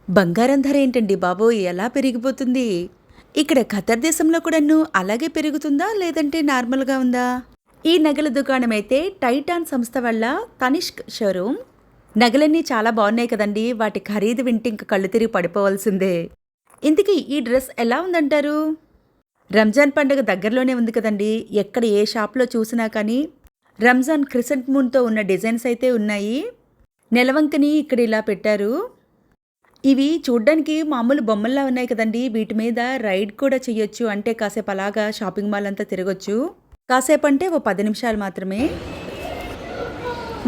బంగారం ధర ఏంటండి బాబోయ్! ఎలా పెరిగిపోతుంది? ఇక్కడ ఖతర్ దేశంలో కూడాను అలాగే పెరుగుతుందా? లేదంటే నార్మల్‌గా ఉందా? ఈ నగల దుకాణమైతే టైటాన్ సంస్థ వాళ్ళ తనిష్క్ షోరూమ్. నగలన్నీ చాలా బావున్నాయి కదండీ! వాటి ఖరీదు వింటే ఇంక కళ్ళు తిరిగి పడిపోవాల్సిందే. ఇంతకీ ఈ డ్రెస్ ఎలా ఉందంటారు? రంజాన్ పండుగ దగ్గరలోనే ఉంది కదండీ! ఎక్కడ ఏ షాప్‌లో చూసినా కానీ రంజాన్ క్రిసెంట్ మూన్‌తో ఉన్న డిజైన్స్ అయితే ఉన్నాయి. నెలవంకని ఇక్కడ ఇలా పెట్టారు. ఇవి చూడ్డానికి మామూలు బొమ్మల్లా ఉన్నాయి కదండీ! వీటి మీద రైడ్ కూడా చెయ్యొచ్చు. అంటే కాసేపు అలాగా షాపింగ్ మాల్ అంతా తిరగొచ్చు. కాసేపంటే ఓ 10 నిమిషాలు మాత్రమే.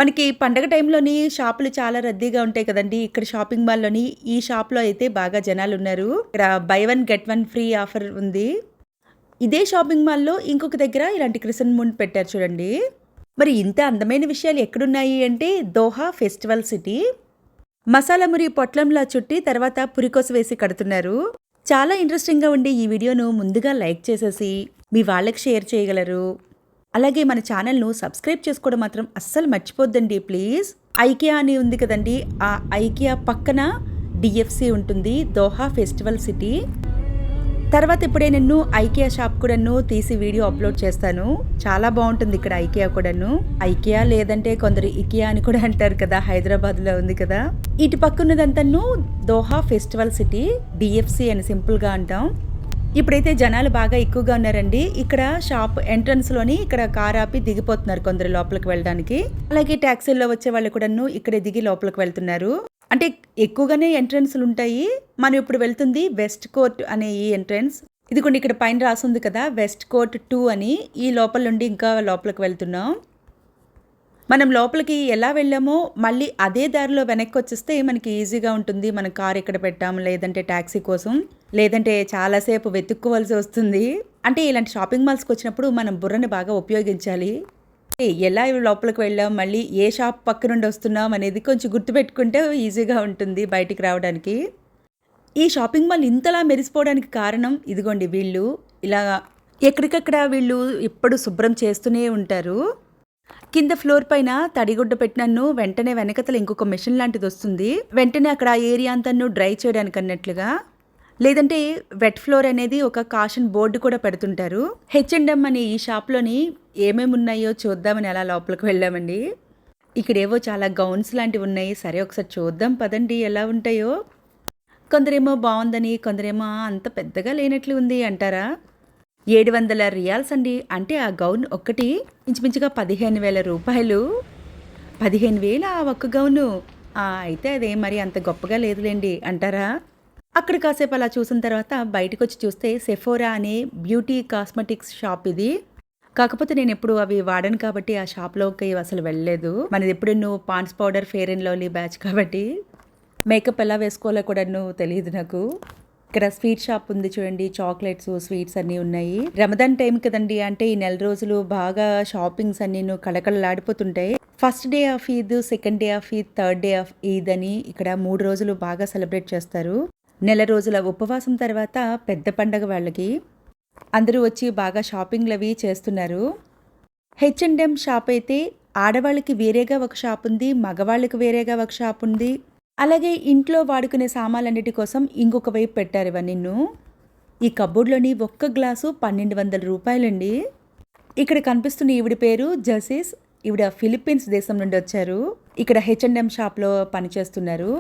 మనకి పండగ టైంలోని షాపులు చాలా రద్దీగా ఉంటాయి కదండీ! ఇక్కడ షాపింగ్ మాల్‌లోని ఈ షాప్‌లో అయితే బాగా జనాలున్నారు. ఇక్కడ by one get one free offer ఉంది. ఇదే షాపింగ్ మాల్‌లో ఇంకొక దగ్గర ఇలాంటి క్రిసెంట్ మూన్ పెట్టారు చూడండి. మరి ఇంత అందమైన విషయాలు ఎక్కడున్నాయి అంటే దోహా ఫెస్టివల్ సిటీ. మసాలా మురి పొట్లంలా చుట్టి తర్వాత పురికోస వేసి కడుతున్నారు. చాలా ఇంట్రెస్టింగ్గా ఉండే ఈ వీడియోను ముందుగా లైక్ చేసేసి మీ వాళ్ళకి షేర్ చేయగలరు. అలాగే మన ఛానల్ను సబ్స్క్రైబ్ చేసుకోవడం మాత్రం అస్సలు మర్చిపోద్దండి ప్లీజ్. ఐకియా అని ఉంది కదండి, ఆ ఐకియా పక్కన డిఎఫ్సి ఉంటుంది, దోహా ఫెస్టివల్ సిటీ. తర్వాత ఇప్పుడే నేను ఐకియా షాప్ కూడాను తీసి వీడియో అప్లోడ్ చేస్తాను. చాలా బాగుంటుంది ఇక్కడ ఐకియా కూడాను. ఐకియా లేదంటే కొందరు ఇకియా అని కూడా అంటారు కదా, హైదరాబాద్లో ఉంది కదా. ఇటు పక్కన్నదంతాను దోహా ఫెస్టివల్ సిటీ, డిఎఫ్సి అని సింపుల్గా అంటాం. ఇప్పుడైతే జనాలు బాగా ఎక్కువగా ఉన్నారండి. ఇక్కడ షాప్ ఎంట్రన్స్లోని ఇక్కడ కార్ ఆపి దిగిపోతున్నారు కొందరు లోపలికి వెళ్ళడానికి. అలాగే ట్యాక్సీల్లో వచ్చే వాళ్ళు కూడాను ఇక్కడే దిగి లోపలికి వెళ్తున్నారు. అంటే ఎక్కువగానే ఎంట్రన్స్లు ఉంటాయి. మనం ఇప్పుడు వెళ్తుంది వెస్ట్ కోర్ట్ అనే ఈ ఎంట్రన్స్. ఇదిగోండి ఇక్కడ పైన రాసుంది కదా వెస్ట్ కోర్ట్ 2 అని. ఈ లోపల నుండి ఇంకా లోపలికి వెళ్తున్నాం. మనం లోపలికి ఎలా వెళ్ళామో మళ్ళీ అదే దారిలో వెనక్కి వచ్చేస్తే మనకి ఈజీగా ఉంటుంది. మనం కార్ ఎక్కడ పెట్టాం, లేదంటే ట్యాక్సీ కోసం, లేదంటే చాలాసేపు వెతుక్కోవాల్సి వస్తుంది. అంటే ఇలాంటి షాపింగ్ మాల్స్కి వచ్చినప్పుడు మనం బుర్రని బాగా ఉపయోగించాలి. ఎలా లోపలికి వెళ్ళాం, మళ్ళీ ఏ షాప్ పక్క నుండి వస్తున్నాం అనేది కొంచెం గుర్తుపెట్టుకుంటే ఈజీగా ఉంటుంది బయటికి రావడానికి. ఈ షాపింగ్ మాల్ ఇంతలా మెరిసిపోవడానికి కారణం ఇదిగోండి, వీళ్ళు ఇలా ఎక్కడికక్కడ వీళ్ళు ఎప్పుడు శుభ్రం చేస్తూనే ఉంటారు. కింద ఫ్లోర్ పైన తడిగుడ్డ పెట్టినన్ను వెంటనే వెనకతల ఇంకొక మెషిన్ లాంటిది వస్తుంది. వెంటనే అక్కడ ఏరియా అంతా డ్రై చేయడానికి అన్నట్లుగా. లేదంటే వెట్ ఫ్లోర్ అనేది ఒక కాషన్ బోర్డు కూడా పెడుతుంటారు. H&M అనే ఈ షాప్లోని ఏమేమి ఉన్నాయో చూద్దామని అలా లోపలికి వెళ్ళామండి. ఇక్కడేవో చాలా గౌన్స్ లాంటివి ఉన్నాయి. సరే ఒకసారి చూద్దాం పదండి ఎలా ఉంటాయో. కొందరేమో బాగుందని, కొందరేమో అంత పెద్దగా లేనట్లు ఉంది అంటారా. 700 రియాల్స్ అండి. అంటే ఆ గౌన్ ఒక్కటి ఇంచుమించుగా 15,000 రూపాయలు. 15,000 ఆ ఒక్క గౌను. అయితే అదే మరి అంత గొప్పగా లేదులేండి అంటారా. అక్కడ కాసేపు అలా చూసిన తర్వాత బయటకు వచ్చి చూస్తే సెఫోరా అనే బ్యూటీ కాస్మెటిక్స్ షాప్ ఇది. కాకపోతే నేను ఎప్పుడు అవి వాడను కాబట్టి ఆ షాప్లోకి అసలు వెళ్ళలేదు. మనది ఎప్పుడు Pond's powder, Fair and Lovely batch కాబట్టి మేకప్ ఎలా వేసుకోవాలో కూడా తెలియదు నాకు. ఇక్కడ స్వీట్ షాప్ ఉంది చూడండి, చాక్లెట్స్, స్వీట్స్ అన్నీ ఉన్నాయి. రమదాన్ టైం కదండి, అంటే ఈ నెల రోజులు బాగా షాపింగ్స్ అన్నీ కళకళలాడిపోతుంటాయి. First day of Eid, second day of Eid, third day of Eid అని ఇక్కడ 3 రోజులు బాగా సెలబ్రేట్ చేస్తారు. నెల రోజుల ఉపవాసం తర్వాత పెద్ద పండగ వాళ్ళకి అందరూ వచ్చి బాగా షాపింగ్లు అవి చేస్తున్నారు. H&M షాప్ అయితే ఆడవాళ్ళకి వేరేగా ఒక షాప్ ఉంది, మగవాళ్ళకి వేరేగా ఒక షాప్ ఉంది. అలాగే ఇంట్లో వాడుకునే సామాన్లన్నిటి కోసం ఇంకొక వైపు పెట్టారు ఇవన్నీ. ఈ కబోర్డ్లోని ఒక్క గ్లాసు 1,200 రూపాయలండి. ఇక్కడ కనిపిస్తున్న ఈవిడ పేరు జసీస్. ఈవిడ ఫిలిప్పీన్స్ దేశం నుండి వచ్చారు. ఇక్కడ H&M షాప్లో పనిచేస్తున్నారు.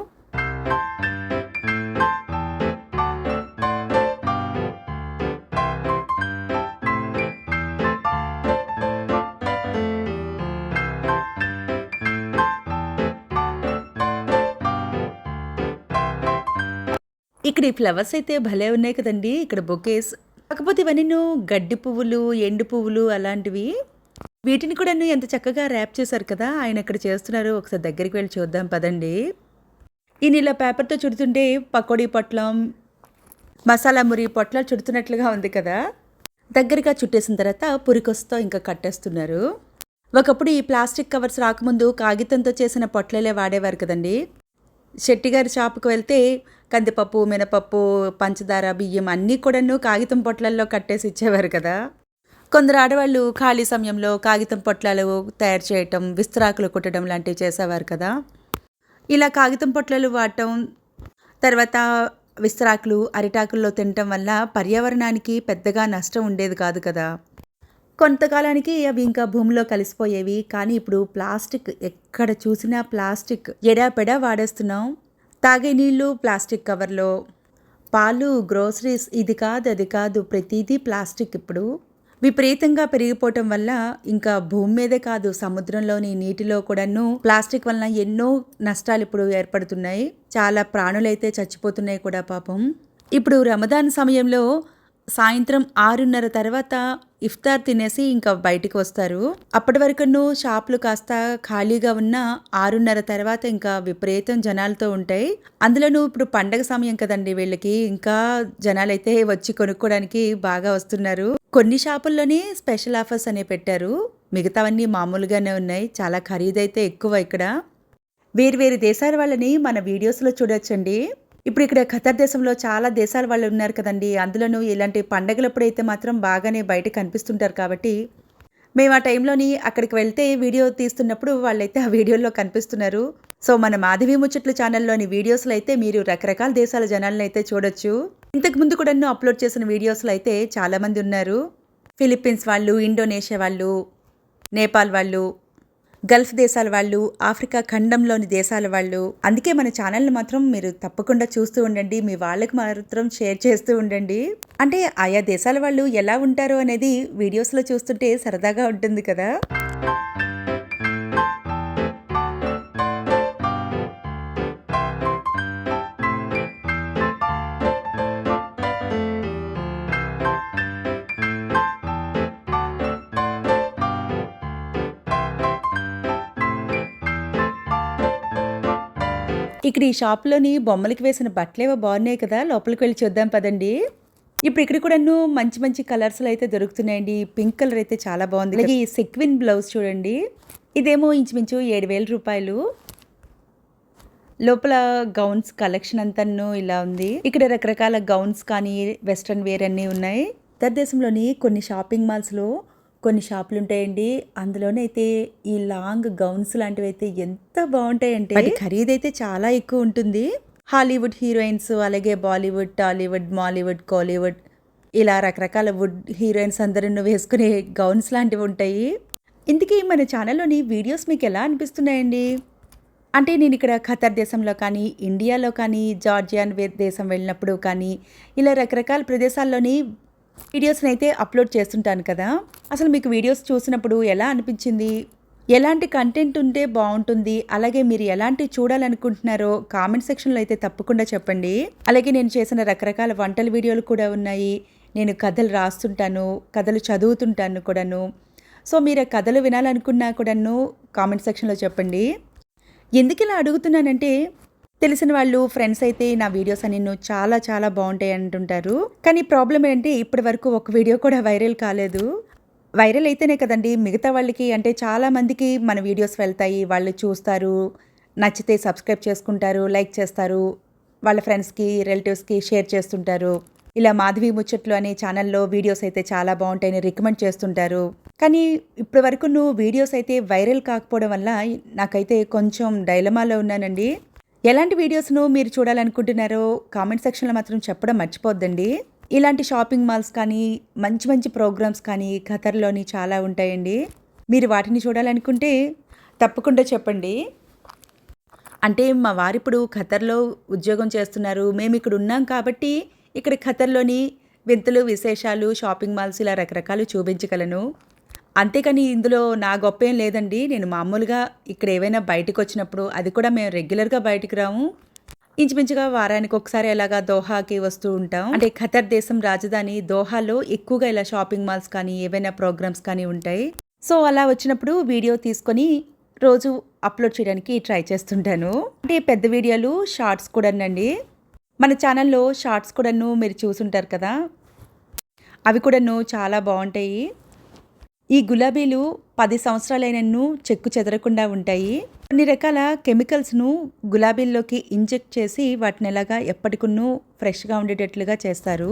ఇక్కడ ఈ ఫ్లవర్స్ అయితే భలే ఉన్నాయి కదండి, ఇక్కడ బొకేస్. కాకపోతే ఇవన్నీ గడ్డి పువ్వులు, ఎండు పువ్వులు అలాంటివి. వీటిని కూడా ఎంత చక్కగా ర్యాప్ చేశారు కదా. ఆయన ఇక్కడ చేస్తున్నారు. ఒకసారి దగ్గరికి వెళ్ళి చూద్దాం పదండి. ఈయన ఇలా పేపర్తో చుడుతుంటే పకోడీ పొట్లం, మసాలా మురి పొట్లాలు చుడుతున్నట్లుగా ఉంది కదా. దగ్గరగా చుట్టేసిన తర్వాత పురికొస్తో ఇంకా కట్టేస్తున్నారు. ఒకప్పుడు ఈ ప్లాస్టిక్ కవర్స్ రాకముందు కాగితంతో చేసిన పొట్లలే వాడేవారు కదండి. శెట్టిగారి షాపుకు వెళ్తే కందిపప్పు, మినపప్పు, పంచదార, బియ్యం అన్నీ కూడాను కాగితం పొట్లల్లో కట్టేసి ఇచ్చేవారు కదా. కొందరు ఆడవాళ్ళు ఖాళీ సమయంలో కాగితం పొట్లాలు తయారు చేయటం, విస్తరాకులు కుట్టడం లాంటివి చేసేవారు కదా. ఇలా కాగితం పొట్లాలు వాడటం, తర్వాత విస్తరాకులు, అరిటాకుల్లో తినటం వల్ల పర్యావరణానికి పెద్దగా నష్టం ఉండేది కాదు కదా! కొంతకాలానికి అవి ఇంకా భూమిలో కలిసిపోయేవి. కానీ ఇప్పుడు ప్లాస్టిక్ ఎక్కడ చూసినా ప్లాస్టిక్ ఎడాపెడా వాడేస్తున్నాం. తాగే నీళ్ళు ప్లాస్టిక్ కవర్‌లో, పాలు, గ్రోసరీస్ ఇది కాదు, అది కాదు ప్రతీదీ ప్లాస్టిక్ ఇప్పుడు. విపరీతంగా పెరిగిపోవటం వల్ల ఇంకా భూమి మీదే కాదు సముద్రంలోని నీటిలో కూడాను ప్లాస్టిక్ వలన ఎన్నో నష్టాలు ఇప్పుడు ఏర్పడుతున్నాయి. చాలా ప్రాణులైతే చచ్చిపోతున్నాయి కూడా పాపం. ఇప్పుడు రమదాన్ సమయంలో సాయంత్రం 6:30 తర్వాత ఇఫ్తార్ తినేసి ఇంకా బయటికి వస్తారు. అప్పటి వరకును షాపులు కాస్త ఖాళీగా ఉన్న 6:30 తర్వాత ఇంకా విపరీతం జనాలతో ఉంటాయి. అందులోనూ ఇప్పుడు పండగ సమయం కదండి వీళ్ళకి, ఇంకా జనాలైతే వచ్చి కొనుక్కోవడానికి బాగా వస్తున్నారు. కొన్ని షాపుల్లోనే స్పెషల్ ఆఫర్స్ అనేవి పెట్టారు. మిగతావన్నీ మామూలుగానే ఉన్నాయి. చాలా ఖరీదైతే ఎక్కువ ఇక్కడ. వేరు దేశాల వాళ్ళని మన వీడియోస్లో చూడొచ్చండి. ఇప్పుడు ఇక్కడ ఖతర్ దేశంలో చాలా దేశాల వాళ్ళు ఉన్నారు కదండి. అందులోనూ ఇలాంటి పండగలప్పుడైతే మాత్రం బాగానే బయట కనిపిస్తుంటారు కాబట్టి మేము ఆ టైంలోని అక్కడికి వెళ్తే వీడియో తీస్తున్నప్పుడు వాళ్ళైతే ఆ వీడియోలో కనిపిస్తున్నారు. సో మన మాధవి ముచ్చట్లు ఛానల్లోని వీడియోస్లో అయితే మీరు రకరకాల దేశాల జనాలను అయితే చూడొచ్చు. ఇంతకు ముందు కూడా అప్లోడ్ చేసిన వీడియోస్లో అయితే చాలామంది ఉన్నారు. ఫిలిప్పీన్స్ వాళ్ళు, ఇండోనేషియా వాళ్ళు, నేపాల్ వాళ్ళు, గల్ఫ్ దేశాల వాళ్ళు, ఆఫ్రికా ఖండంలోని దేశాల వాళ్ళు. అందుకే మన ఛానల్ని మాత్రం మీరు తప్పకుండా చూస్తూ ఉండండి. మీ వాళ్ళకి మాత్రం షేర్ చేస్తూ ఉండండి. అంటే ఆయా దేశాల వాళ్ళు ఎలా ఉంటారో అనేది వీడియోస్లో చూస్తుంటే సరదాగా ఉంటుంది కదా. ఇక్కడ ఈ షాప్లోని బొమ్మలకి వేసిన బట్టలేవో బాగున్నాయి కదా, లోపలికి వెళ్ళి చూద్దాం పదండి. ఇప్పుడు ఇక్కడ కూడాను మంచి మంచి కలర్స్లో అయితే దొరుకుతున్నాయండి. పింక్ కలర్ అయితే చాలా బాగుంది. అలాగే ఈ సెక్విన్ బ్లౌజ్ చూడండి, ఇదేమో ఇంచుమించు 7,000 రూపాయలు. లోపల గౌన్స్ కలెక్షన్ అంతాను ఇలా ఉంది. ఇక్కడ రకరకాల గౌన్స్ కానీ వెస్ట్రన్ వేర్ అన్నీ ఉన్నాయి. భారతదేశంలోని కొన్ని షాపింగ్ మాల్స్లో కొన్ని షాపులు ఉంటాయండి. అందులోనైతే ఈ లాంగ్ గౌన్స్ లాంటివి అయితే ఎంత బాగుంటాయంటే వాటి ఖరీదైతే చాలా ఎక్కువ ఉంటుంది. హాలీవుడ్ హీరోయిన్స్, అలాగే బాలీవుడ్, టాలీవుడ్, మాలీవుడ్, కోలీవుడ్ ఇలా రకరకాల వుడ్ హీరోయిన్స్ అందరూ వేసుకునే గౌన్స్ లాంటివి ఉంటాయి. ఇందుకే మన ఛానల్లోని వీడియోస్ మీకు ఎలా అనిపిస్తున్నాయండి? అంటే నేను ఇక్కడ ఖతర్ దేశంలో కానీ, ఇండియాలో కానీ, జార్జియన్ దేశం వెళ్ళినప్పుడు కానీ ఇలా రకరకాల ప్రదేశాల్లోని వీడియోస్ని అయితే అప్లోడ్ చేస్తుంటాను కదా. అసలు మీకు వీడియోస్ చూసినప్పుడు ఎలా అనిపించింది? ఎలాంటి కంటెంట్ ఉంటే బాగుంటుంది, అలాగే మీరు ఎలాంటి చూడాలనుకుంటున్నారో కామెంట్ సెక్షన్లో అయితే తప్పకుండా చెప్పండి. అలాగే నేను చేసిన రకరకాల వంటల వీడియోలు కూడా ఉన్నాయి. నేను కథలు రాస్తుంటాను, కథలు చదువుతుంటాను కూడాను. సో మీరు కథలు వినాలనుకున్నా కూడాను కామెంట్ సెక్షన్లో చెప్పండి. ఎందుకు ఇలా అడుగుతున్నానంటే, తెలిసిన వాళ్ళు ఫ్రెండ్స్ అయితే నా వీడియోస్ అన్ని చాలా చాలా బాగుంటాయి అంటుంటారు. కానీ ప్రాబ్లం ఏంటి, ఇప్పటి వరకు ఒక వీడియో కూడా వైరల్ కాలేదు. వైరల్ అయితేనే కదండి మిగతా వాళ్ళకి, అంటే చాలామందికి మన వీడియోస్ వెళ్తాయి, వాళ్ళు చూస్తారు, నచ్చితే సబ్స్క్రైబ్ చేసుకుంటారు, లైక్ చేస్తారు, వాళ్ళ ఫ్రెండ్స్కి రిలేటివ్స్కి షేర్ చేస్తుంటారు. ఇలా మాధవి ముచ్చట్లు అనే ఛానల్లో వీడియోస్ అయితే చాలా బాగుంటాయని రికమెండ్ చేస్తుంటారు. కానీ ఇప్పటి వరకు వీడియోస్ అయితే వైరల్ కాకపోవడం వల్ల నాకైతే కొంచెం డైలమాలో ఉన్నానండి. ఎలాంటి వీడియోస్ను మీరు చూడాలనుకుంటున్నారో కామెంట్ సెక్షన్లో మాత్రం చెప్పడం మర్చిపోద్దండి. ఇలాంటి షాపింగ్ మాల్స్ కానీ, మంచి మంచి ప్రోగ్రామ్స్ కానీ ఖతర్లోని చాలా ఉంటాయండి. మీరు వాటిని చూడాలనుకుంటే తప్పకుండా చెప్పండి. అంటే మా వారిప్పుడు ఖతర్లో ఉద్యోగం చేస్తున్నారు, మేము ఇక్కడ ఉన్నాం కాబట్టి ఇక్కడ ఖతర్లోని వింతలు, విశేషాలు, షాపింగ్ మాల్స్ ఇలా రకరకాలు చూపించగలను. అంతేకాని ఇందులో నా గొప్ప ఏం లేదండి. నేను మామూలుగా ఇక్కడ ఏవైనా బయటకు వచ్చినప్పుడు, అది కూడా మేము రెగ్యులర్గా బయటకు రాము, ఇంచుమించుగా వారానికి ఒకసారి అలాగా దోహాకి వస్తూ ఉంటాం. అంటే ఖతర్ దేశం రాజధాని దోహాలో ఎక్కువగా ఇలా షాపింగ్ మాల్స్ కానీ ఏవైనా ప్రోగ్రామ్స్ కానీ ఉంటాయి. సో అలా వచ్చినప్పుడు వీడియో తీసుకొని రోజు అప్లోడ్ చేయడానికి ట్రై చేస్తుంటాను. అంటే పెద్ద వీడియోలు, షార్ట్స్ కూడానండి. మన ఛానల్లో షార్ట్స్ కూడాను మీరు చూసుంటారు కదా, అవి కూడాను చాలా బాగుంటాయి. ఈ గులాబీలు 10 సంవత్సరాలైనను చెక్కు చెదరకుండా ఉంటాయి. కొన్ని రకాల కెమికల్స్ను గులాబీల్లోకి ఇంజెక్ట్ చేసి వాటిని ఎలాగా ఎప్పటికున్నూ ఫ్రెష్గా ఉండేటట్లుగా చేస్తారు.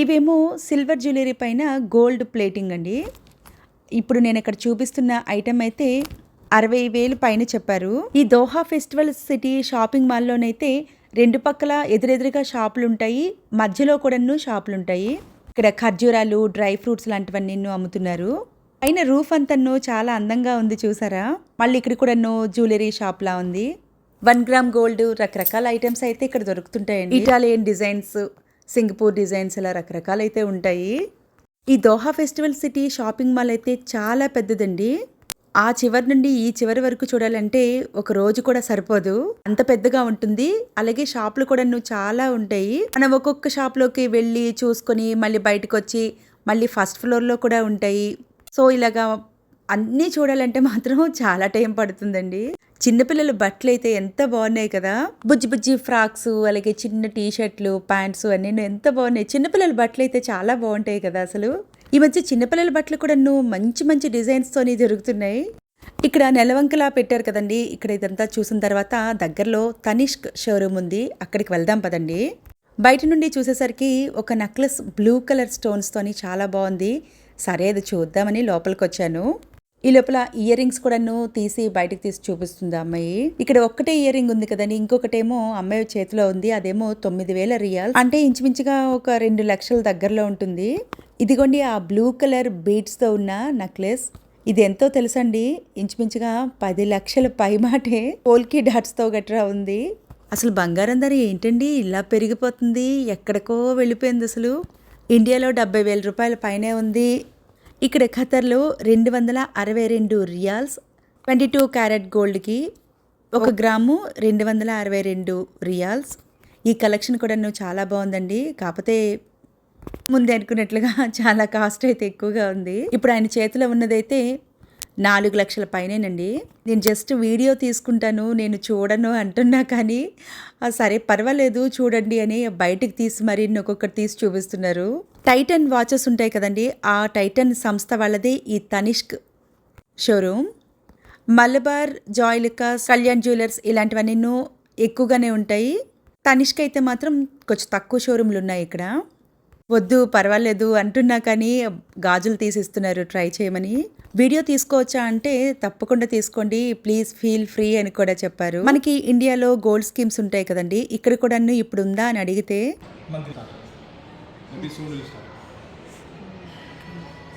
ఇవేమో సిల్వర్ జ్యువెలరీ పైన గోల్డ్ ప్లేటింగ్ అండి. ఇప్పుడు నేను ఇక్కడ చూపిస్తున్న ఐటెం అయితే 60,000 పైన చెప్పారు. ఈ దోహా ఫెస్టివల్ సిటీ షాపింగ్ మాల్లోనైతే రెండు పక్కల ఎదురెదురుగా షాపులుంటాయి. మధ్యలో కూడాను షాపులుంటాయి. ఇక్కడ ఖర్జూరాలు, డ్రై ఫ్రూట్స్ లాంటివన్నీ అమ్ముతున్నారు. పైన రూఫ్ అంతను చాలా అందంగా ఉంది చూసారా. మళ్ళీ ఇక్కడ కూడాను జ్యువెలరీ షాప్లా ఉంది. 1 గ్రామ్ గోల్డ్ రకరకాల ఐటమ్స్ అయితే ఇక్కడ దొరుకుతుంటాయండి. ఇటాలియన్ డిజైన్స్, సింగపూర్ డిజైన్స్ ఇలా రకరకాలైతే ఉంటాయి. ఈ Doha festival city shopping mall అయితే చాలా పెద్దదండి. ఆ చివరి నుండి ఈ చివరి వరకు చూడాలంటే ఒక రోజు కూడా సరిపోదు, అంత పెద్దగా ఉంటుంది. అలాగే షాపులు కూడా చాలా ఉంటాయి. మనం ఒక్కొక్క షాప్లోకి వెళ్ళి చూసుకొని మళ్ళీ బయటకు వచ్చి మళ్ళీ ఫస్ట్ ఫ్లోర్లో కూడా ఉంటాయి. సో ఇలాగా అన్నీ చూడాలంటే మాత్రం చాలా టైం పడుతుందండి. చిన్నపిల్లల బట్టలు అయితే ఎంత బాగున్నాయి కదా. బుజ్జి బుజ్జి ఫ్రాక్స్, అలాగే చిన్న టీ షర్ట్లు, ప్యాంట్స్ అన్నీ ఎంత బాగున్నాయి. చిన్నపిల్లల బట్టలు అయితే చాలా బాగుంటాయి కదా. అసలు ఈ మధ్య చిన్నపిల్లల బట్టలు కూడా మంచి మంచి డిజైన్స్తోని దొరుకుతున్నాయి. ఇక్కడ నెలవంకలా పెట్టారు కదండి. ఇక్కడ ఇదంతా చూసిన తర్వాత దగ్గరలో తనిష్క్ షోరూమ్ ఉంది, అక్కడికి వెళ్దాం పదండి. బయట నుండి చూసేసరికి ఒక నెక్లెస్ బ్లూ కలర్ స్టోన్స్తోని చాలా బాగుంది. సరే అది చూద్దామని లోపలికి వచ్చాను. ఈ లోపల ఇయర్ రింగ్స్ కూడాను తీసి బయటకు తీసి చూపిస్తుంది అమ్మాయి. ఇక్కడ ఒక్కటే ఇయర్ రింగ్ ఉంది కదండి, ఇంకొకటేమో అమ్మాయి చేతిలో ఉంది. అదేమో 9,000 రియాల్, అంటే ఇంచుమించుగా ఒక 2 లక్షల దగ్గరలో ఉంటుంది. ఇదిగోండి ఆ బ్లూ కలర్ బీడ్స్తో ఉన్న నెక్లెస్. ఇది ఎంతో తెలుసండి, ఇంచుమించుగా 10 లక్షల పైమాటే. పోల్కి డాట్స్తో గట్రా ఉంది. అసలు బంగారం ధర ఏంటండి ఇలా పెరిగిపోతుంది, ఎక్కడికో వెళ్ళిపోయింది. అసలు ఇండియాలో 70,000 రూపాయల పైనే ఉంది. ఇక్కడ ఖతర్లో 262 రియాల్స్. 22 క్యారెట్ గోల్డ్కి 1 గ్రాము 262 రియాల్స్. ఈ కలెక్షన్ కూడా చాలా బాగుందండి. కాకపోతే ముందే అనుకున్నట్లుగా చాలా కాస్ట్ అయితే ఎక్కువగా ఉంది. ఇప్పుడు ఆయన చేతిలో ఉన్నదైతే 4 లక్షల పైనేనండి. నేను జస్ట్ వీడియో తీసుకుంటాను, నేను చూడను అంటున్నా కానీ సరే పర్వాలేదు చూడండి అని బయటికి తీసి మరి ఒక్కొక్కటి తీసి చూపిస్తున్నారు. టైటన్ వాచెస్ ఉంటాయి కదండి, ఆ టైటన్ సంస్థ వాళ్ళది ఈ తనిష్క్ షోరూమ్. మలబార్, జాయ్లుకాస్, కళ్యాణ్ జ్యువెలర్స్ ఇలాంటివన్నీ ఎక్కువగానే ఉంటాయి. తనిష్క్ అయితే మాత్రం కొంచెం తక్కువ షోరూమ్లు ఉన్నాయి ఇక్కడ. వద్దు పర్వాలేదు అంటున్నా కానీ గాజులు తీసిస్తున్నారు ట్రై చేయమని. వీడియో తీసుకోవచ్చా అంటే తప్పకుండా తీసుకోండి, ప్లీజ్ ఫీల్ ఫ్రీ అని కూడా చెప్పారు. మనకి ఇండియాలో గోల్డ్ స్కీమ్స్ ఉంటాయి కదండి, ఇక్కడ కూడా ఇప్పుడు ఉందా అని అడిగితే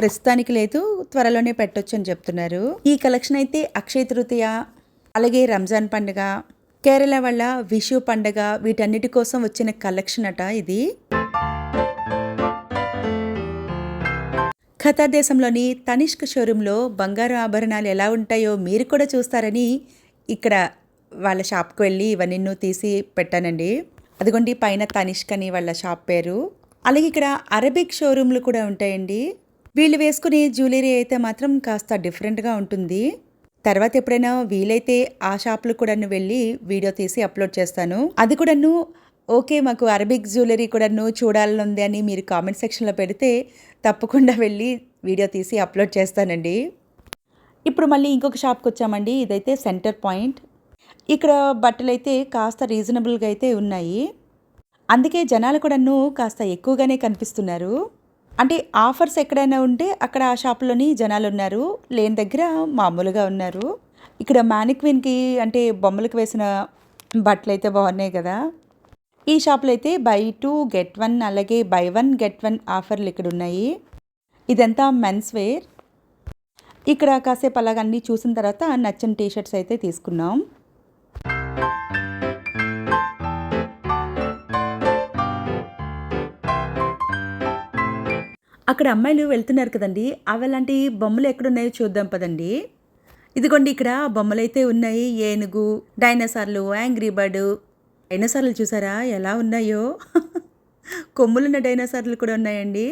ప్రస్తుతానికి లేదు, త్వరలోనే పెట్టొచ్చు అని చెప్తున్నారు. ఈ కలెక్షన్ అయితే అక్షయ తృతీయ, అలాగే రంజాన్ పండుగ, కేరళ వాళ్ళ విషు పండుగ వీటన్నిటి కోసం వచ్చిన కలెక్షన్ అట ఇది. ఖతార్ దేశంలోని తనిష్క్ షోరూంలో బంగారు ఆభరణాలు ఎలా ఉంటాయో మీరు కూడా చూస్తారని ఇక్కడ వాళ్ళ షాప్కి వెళ్ళి ఇవన్నీ తీసి పెట్టానండి. అదిగోండి పైన తనిష్క్ అని వాళ్ళ షాప్ పేరు. అలాగే ఇక్కడ అరబిక్ షోరూంలు కూడా ఉంటాయండి. వీళ్ళు వేసుకునే జ్యువెలరీ అయితే మాత్రం కాస్త డిఫరెంట్గా ఉంటుంది. తర్వాత ఎప్పుడైనా వీలైతే ఆ షాప్లు కూడా వెళ్ళి వీడియో తీసి అప్లోడ్ చేస్తాను. అది కూడాను ఓకే మాకు అరబిక్ జ్యువెలరీ కూడాను చూడాలనుంది అని మీరు కామెంట్ సెక్షన్లో పెడితే తప్పకుండా వెళ్ళి వీడియో తీసి అప్లోడ్ చేస్తానండి. ఇప్పుడు మళ్ళీ ఇంకొక షాప్కి వచ్చామండి. ఇదైతే సెంటర్ పాయింట్. ఇక్కడ బట్టలు అయితే కాస్త రీజనబుల్గా అయితే ఉన్నాయి, అందుకే జనాలు కూడాను కాస్త ఎక్కువగానే కనిపిస్తున్నారు. అంటే ఆఫర్స్ ఎక్కడైనా ఉంటే అక్కడ ఆ షాప్లోని జనాలు ఉన్నారు, లేని దగ్గర మామూలుగా ఉన్నారు. ఇక్కడ మ్యానిక్విన్కి అంటే బొమ్మలకు వేసిన బట్టలు అయితే బాగున్నాయి కదా. ఈ షాప్లో అయితే బై 2 get 1 అలాగే బై 1 get 1 ఆఫర్లు ఇక్కడ ఉన్నాయి. ఇదంతా మెన్స్ వేర్. ఇక్కడ కాసేపు అలాగ అన్నీ చూసిన తర్వాత నచ్చిన టీషర్ట్స్ అయితే తీసుకున్నాం. అక్కడ అమ్మాయిలు వెళ్తున్నారు కదండి, అవలాంటి బొమ్మలు ఎక్కడున్నాయో చూద్దాం పదండి. ఇదిగోండి ఇక్కడ బొమ్మలు అయితే ఉన్నాయి. ఏనుగు, డైనోసార్లు, యాంగ్రీ బర్డ్. డైనోసార్లు చూసారా ఎలా ఉన్నాయో, కొమ్ములున్న డైనోసార్లు కూడా ఉన్నాయండి.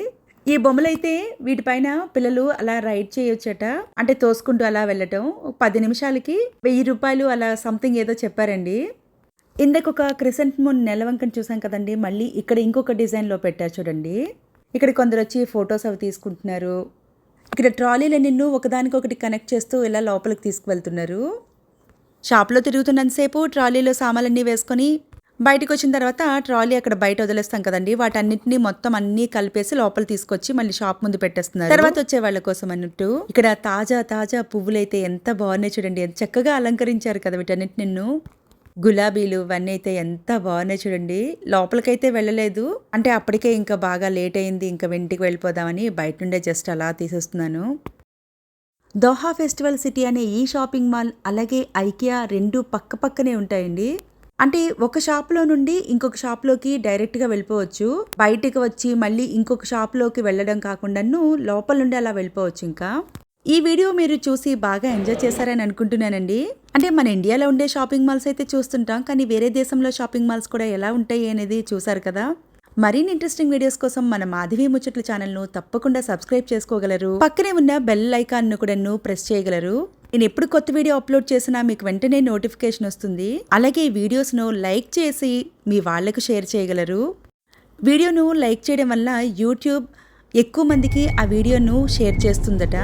ఈ బొమ్మలు అయితే వీటిపైన పిల్లలు అలా రైడ్ చేయొచ్చట, అంటే తోసుకుంటూ అలా వెళ్ళటం. 10 నిమిషాలకి 1000 రూపాయలు అలా సంథింగ్ ఏదో చెప్పారండి. ఇందాక ఒక క్రిసెంట్ మూన్ నెలవంకని చూసాం కదండి, మళ్ళీ ఇక్కడ ఇంకొక డిజైన్లో పెట్టారు చూడండి. ఇక్కడ కొందరు వచ్చి ఫొటోస్ అవి తీసుకుంటున్నారు. ఇక్కడ ట్రాలీలు నిన్ను ఒకదానికొకటి కనెక్ట్ చేస్తూ ఇలా లోపలికి తీసుకువెళ్తున్నారు. షాప్లో తిరుగుతున్నంతసేపు ట్రాలీలో సామాన్లన్నీ వేసుకొని బయటకు వచ్చిన తర్వాత ట్రాలీ అక్కడ బయట వదిలేస్తాం కదండి, వాటన్నిటిని మొత్తం అన్నీ కలిపేసి లోపల తీసుకొచ్చి మళ్ళీ షాప్ ముందు పెట్టేస్తున్నారు తర్వాత వచ్చే వాళ్ళ కోసం అన్నట్టు. ఇక్కడ తాజా తాజా పువ్వులైతే ఎంత బాగున్నాయి చూడండి, ఎంత చక్కగా అలంకరించారు కదా వీటన్నిటి. నిన్ను గులాబీలు ఇవన్నీ అయితే ఎంత బాగున్నాయి చూడండి. లోపలికైతే వెళ్ళలేదు. అంటే అప్పటికే ఇంకా బాగా లేట్ అయింది. ఇంకా ఇంటికి వెళ్ళిపోదామని బయట నుండే జస్ట్ అలా తీసేస్తున్నాను. దోహా ఫెస్టివల్ సిటీ అనే ఈ షాపింగ్ మాల్ అలాగే ఐకియా 2 పక్కపక్కనే ఉంటాయండి. అంటే ఒక షాప్‌లో నుండి ఇంకొక షాప్‌లోకి డైరెక్ట్‌గా వెళ్ళిపోవచ్చు. బయటికి వచ్చి మళ్ళీ ఇంకొక షాప్‌లోకి వెళ్ళడం కాకుండాను లోపల నుండి అలా వెళ్ళిపోవచ్చు ఇంకా. ఈ వీడియో మీరు చూసి బాగా ఎంజాయ్ చేశారని అనుకుంటున్నానండి. అంటే మన ఇండియాలో ఉండే షాపింగ్ మాల్స్ అయితే చూస్తుంటాం. కానీ వేరే దేశంలో షాపింగ్ మాల్స్ కూడా ఎలా ఉంటాయి అనేది చూసారు కదా! మరిన్ని ఇంట్రెస్టింగ్ వీడియోస్ కోసం మన మాధవి ముచ్చట్లు ఛానల్‌ను తప్పకుండా సబ్స్క్రైబ్ చేసుకోగలరు. పక్కనే ఉన్న బెల్ ఐకాన్‌ను కూడాను ప్రెస్ చేయగలరు. నేను ఎప్పుడు కొత్త వీడియో అప్లోడ్ చేసినా మీకు వెంటనే నోటిఫికేషన్ వస్తుంది. అలాగే ఈ వీడియోస్‌ను లైక్ చేసి మీ వాళ్ళకు షేర్ చేయగలరు. వీడియోను లైక్ చేయడం వల్ల యూట్యూబ్ ఎక్కువ మందికి ఆ వీడియోను షేర్ చేస్తుందట.